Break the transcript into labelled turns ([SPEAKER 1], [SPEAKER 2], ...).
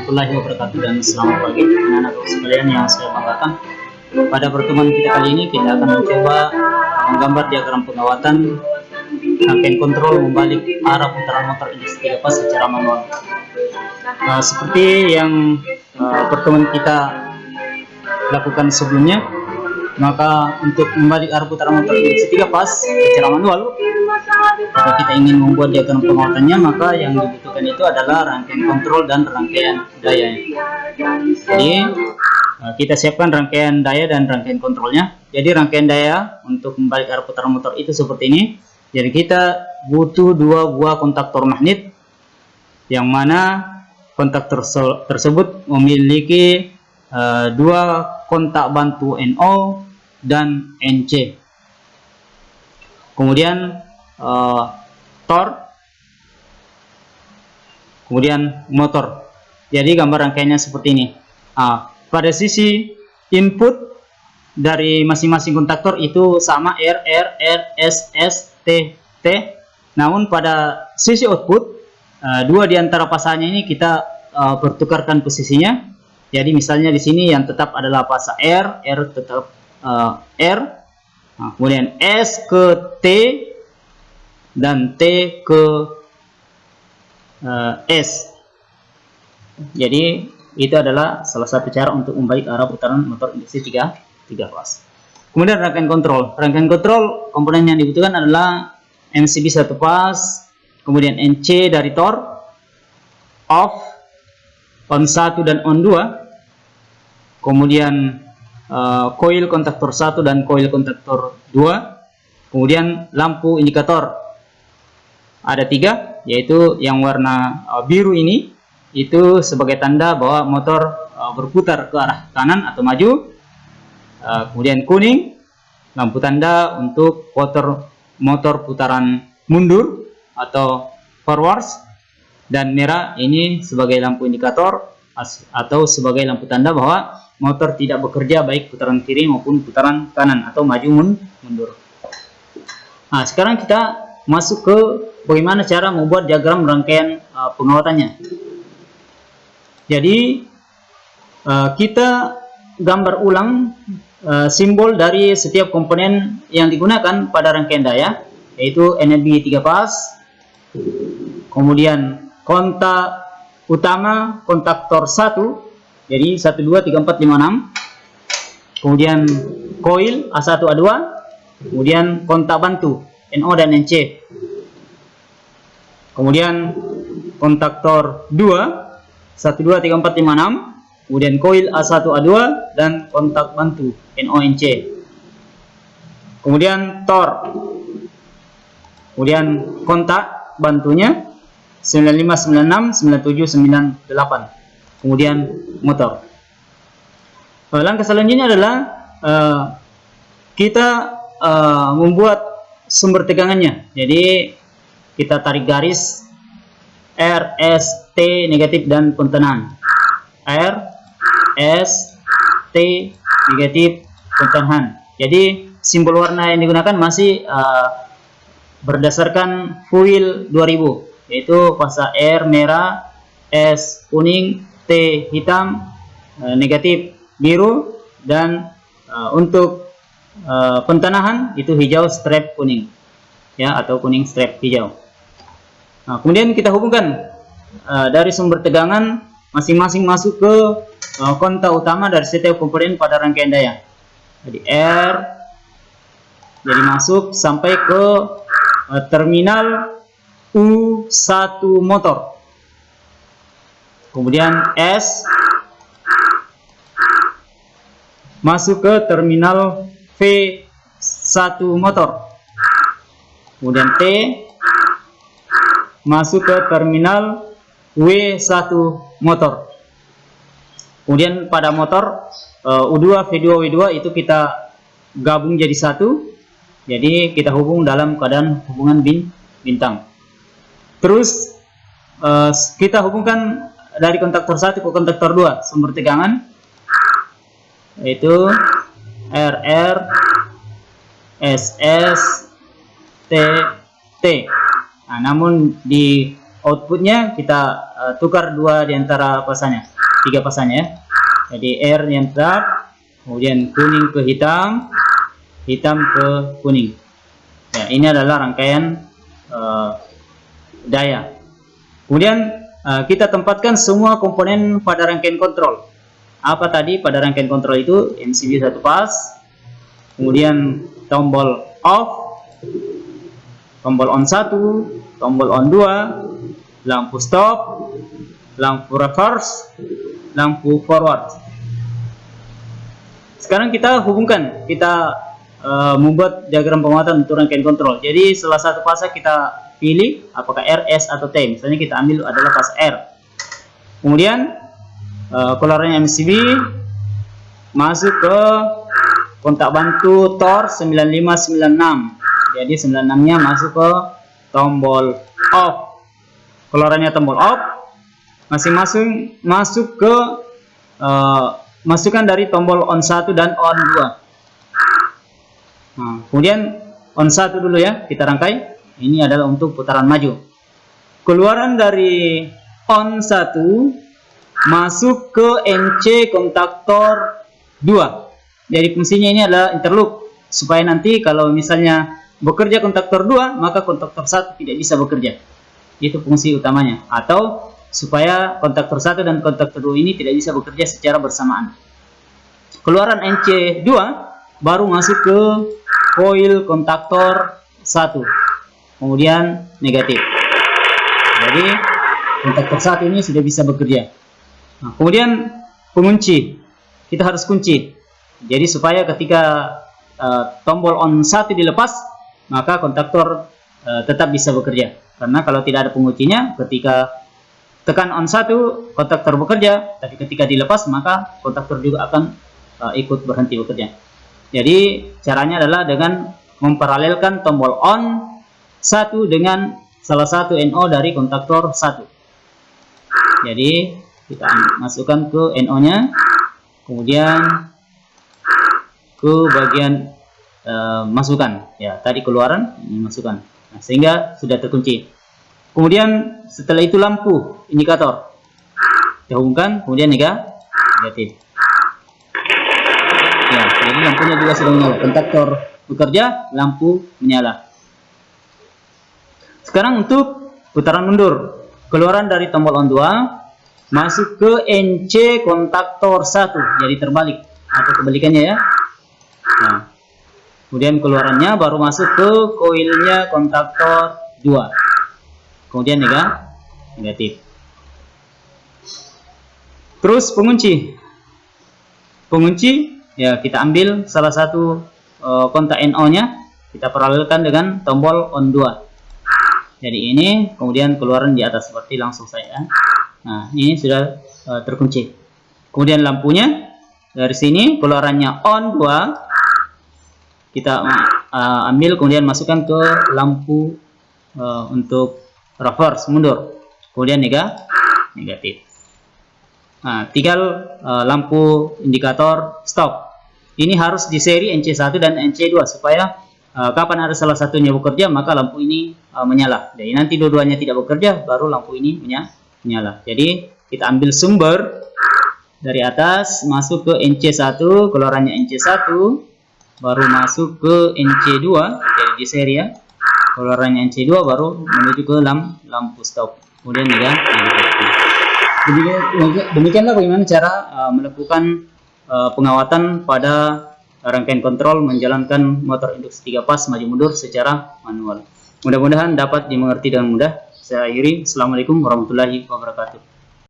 [SPEAKER 1] warahmatullahi wabarakatuh, dan selamat pagi anak-anak sekalian yang saya banggakan. Pada pertemuan kita kali ini kita akan mencoba menggambar diagram pengawatan rangkaian kontrol membalik arah putaran motor industri 3 pas secara manual. Seperti yang pertemuan kita lakukan sebelumnya, maka untuk membalik arah putaran motor industri 3 pas secara manual, jika kita ingin membuat diagram pengawatannya, maka yang dibutuhkan itu adalah rangkaian kontrol dan rangkaian daya. Jadi kita siapkan rangkaian daya dan rangkaian kontrolnya. Jadi rangkaian daya untuk membalik arah putaran motor itu seperti ini. Jadi kita butuh 2 buah kontaktor magnet, yang mana kontaktor tersebut memiliki 2 kontak bantu NO dan NC. Kemudian tor, kemudian motor. Jadi gambar rangkaiannya seperti ini. Pada sisi input dari masing-masing kontaktor itu sama R, S, T, T. Namun pada sisi output, 2 di antara pasangannya ini kita pertukarkan posisinya. Jadi misalnya di sini yang tetap adalah fasa R tetap R. Kemudian S ke T dan T ke S. Jadi itu adalah salah satu cara untuk membalik arah putaran motor industri 3 pas. Kemudian rangkaian kontrol. Rangkaian kontrol komponen yang dibutuhkan adalah MCB 1 pas, kemudian NC dari tor, off, on 1 dan on 2, kemudian coil kontaktor 1 dan coil kontaktor 2, kemudian lampu indikator. Ada 3, yaitu yang warna biru ini itu sebagai tanda bahwa motor berputar ke arah kanan atau maju. Kemudian kuning, lampu tanda untuk motor putaran mundur atau forwards, dan merah ini sebagai lampu indikator atau sebagai lampu tanda bahwa motor tidak bekerja baik putaran kiri maupun putaran kanan atau maju mundur. Sekarang kita masuk ke bagaimana cara membuat diagram rangkaian pengawatannya. Jadi kita gambar ulang simbol dari setiap komponen yang digunakan pada rangkaian daya, yaitu NLB 3 pas, kemudian kontak utama kontaktor 1, jadi 1, 2, 3, 4, 5, 6, kemudian coil A1, A2, kemudian kontak bantu NO dan NC, kemudian kontaktor 2, 1, 2, 3, 4, 5, 6, kemudian coil A1, A2, dan kontak bantu NO, NC, kemudian tor, kemudian kontak bantunya 95, 96, 97, 98, kemudian motor. Langkah selanjutnya adalah kita membuat sumber tegangannya. Jadi kita tarik garis R, S, T negatif dan pentenahan. R, S, T negatif, pentenahan. Jadi simbol warna yang digunakan masih berdasarkan fuel 2000, yaitu fasa R merah, S kuning, T hitam, negatif biru, dan untuk pentenahan itu hijau strap kuning, ya, atau kuning strap hijau. Kemudian kita hubungkan dari sumber tegangan masing-masing masuk ke kontak utama dari setiap komponen pada rangkaian daya. Jadi R jadi masuk sampai ke terminal U1 motor. Kemudian S masuk ke terminal V1 motor. Kemudian T masuk ke terminal W1 motor. Kemudian pada motor U2, V2, W2 itu kita gabung jadi satu. Jadi kita hubung dalam keadaan hubungan bintang. Terus kita hubungkan dari kontaktor 1 ke kontaktor 2 sumber tegangan, yaitu RR, SS, T. Namun di outputnya kita tukar 2 di antara pasanya. tiga pasanya ya. Jadi R yang tetap, kemudian kuning ke hitam, hitam ke kuning. Ya, ini adalah rangkaian daya. Kemudian kita tempatkan semua komponen pada rangkaian kontrol. Apa tadi pada rangkaian kontrol itu? MCB 1 pas, kemudian tombol off, tombol on 1, tombol on 2, lampu stop, lampu reverse, lampu forward. Sekarang kita hubungkan, kita membuat diagram penguatan untuk rangkaian kontrol. Jadi salah satu fase kita pilih apakah R, S atau T. Misalnya kita ambil adalah fase R. Kemudian keluarannya MCB masuk ke kontak bantu Tor 9596. Jadi 96-nya masuk ke tombol off. Keluarannya tombol off masing-masing masuk ke masukan dari tombol on 1 dan on 2. Nah, kemudian on 1 dulu ya, kita rangkai. Ini adalah untuk putaran maju. Keluaran dari on 1 masuk ke NC kontaktor 2. Jadi fungsinya ini adalah interloop, supaya nanti kalau misalnya bekerja kontaktor 2, maka kontaktor 1 tidak bisa bekerja. Itu fungsi utamanya. Atau supaya kontaktor 1 dan kontaktor 2 ini tidak bisa bekerja secara bersamaan. Keluaran NC2 baru masuk ke koil kontaktor 1. Kemudian negatif. Jadi kontaktor 1 ini sudah bisa bekerja. Nah, kemudian pengunci, kita harus kunci. Jadi supaya ketika tombol on 1 dilepas, maka kontaktor tetap bisa bekerja. Karena kalau tidak ada penguncinya, ketika tekan on 1, kontaktor bekerja, tapi ketika dilepas, maka kontaktor juga akan ikut berhenti bekerja. Jadi caranya adalah dengan memparalelkan tombol on 1 dengan salah satu NO dari kontaktor 1. Jadi kita masukkan ke NO-nya, kemudian ke bagian masukan. Ya, tadi keluaran, ini masukan. Nah, sehingga sudah terkunci. Kemudian setelah itu lampu indikator dihubungkan, kemudian negatif. Ya, jadi lampunya juga sudah menyala. Kontaktor bekerja, lampu menyala. Sekarang untuk putaran mundur, keluaran dari tombol on 2 masuk ke NC kontaktor 1, jadi terbalik atau kebalikannya ya. Nah, kemudian keluarannya baru masuk ke koilnya kontaktor 2, kemudian negatif. Terus pengunci ya, kita ambil salah satu kontak NO nya, kita paralelkan dengan tombol on 2. Jadi ini, kemudian keluaran di atas seperti langsung saya. Nah, ini sudah terkunci. Kemudian lampunya dari sini keluarannya on 2, kita ambil kemudian masukkan ke lampu untuk reverse mundur, kemudian negatif. Nah, tinggal lampu indikator stop. Ini harus di seri NC1 dan NC2 supaya kapan ada salah satunya bekerja, maka lampu ini menyala. Jadi nanti dua-duanya tidak bekerja, baru lampu ini menyala. Jadi kita ambil sumber dari atas, masuk ke NC1, keluarannya NC1, baru masuk ke NC2, jadi di seri ya. Keluarannya NC2 baru menuju ke lampu stop. Kemudian negatif. Demikianlah bagaimana cara melakukan pengawatan pada rangkaian kontrol menjalankan motor induksi 3 pas maju mundur secara manual. Mudah-mudahan dapat dimengerti dengan mudah. Saya akhiri. Assalamualaikum warahmatullahi wabarakatuh.